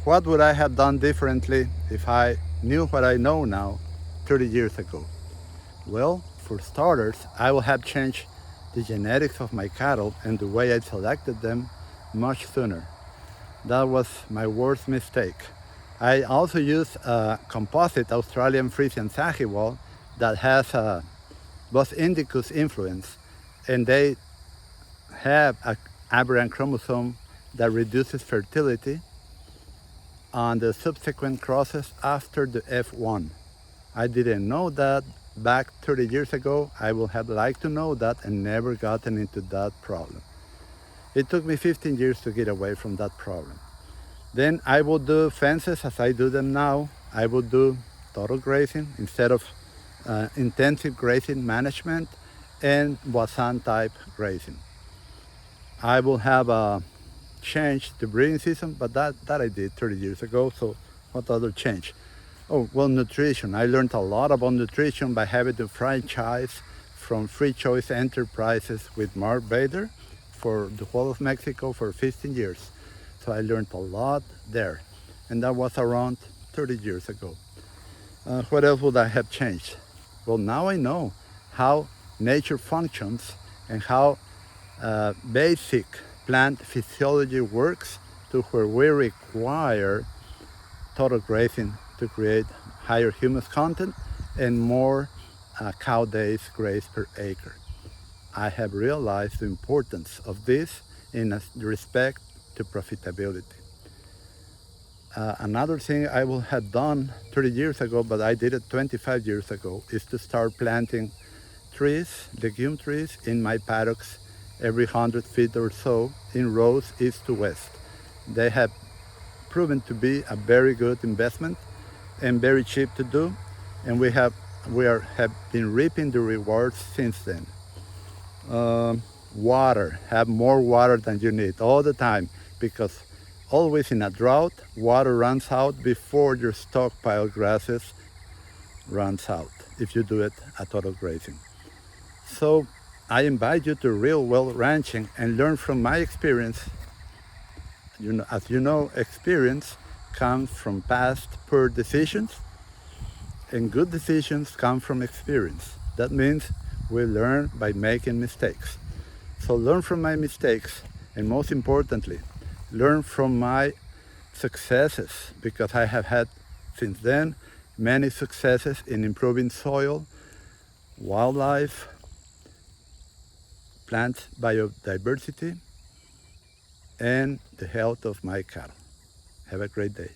what would I have done differently if I knew what I know now 30 years ago? Well, for starters, I would have changed the genetics of my cattle and the way I selected them much sooner. That was my worst mistake. I also used a composite Australian Friesian Sahiwal that has a both Indicus influence, and they have an aberrant chromosome that reduces fertility on the subsequent crosses after the F1. I didn't know that back 30 years ago. I would have liked to know that and never gotten into that problem. It took me 15 years to get away from that problem. Then I would do fences as I do them now. I would do total grazing instead of intensive grazing management and Boisson type grazing. I will have changed the breeding season, but that I did 30 years ago. So what other change? Oh, well, nutrition. I learned a lot about nutrition by having the franchise from Free Choice Enterprises with Mark Bader for the whole of Mexico for 15 years. So I learned a lot there. And that was around 30 years ago. What else would I have changed? Well, now I know how nature functions and how basic plant physiology works to where we require total grazing to create higher humus content and more cow days grazed per acre. I have realized the importance of this in respect to profitability. Another thing I would have done 30 years ago, but I did it 25 years ago, is to start planting trees, legume trees, in my paddocks every 100 feet or so in rows east to west. They have proven to be a very good investment and very cheap to do, and we have been reaping the rewards since then. Water, have more water than you need all the time, because always in a drought, water runs out before your stockpile grasses runs out if you do it at total grazing. So I invite you to real well ranching and learn from my experience. As you know, experience comes from past poor decisions, and good decisions come from experience. That means we learn by making mistakes. So learn from my mistakes, and most importantly, learn from my successes, because I have had since then many successes in improving soil, wildlife, plant biodiversity, and the health of my cattle. Have a great day.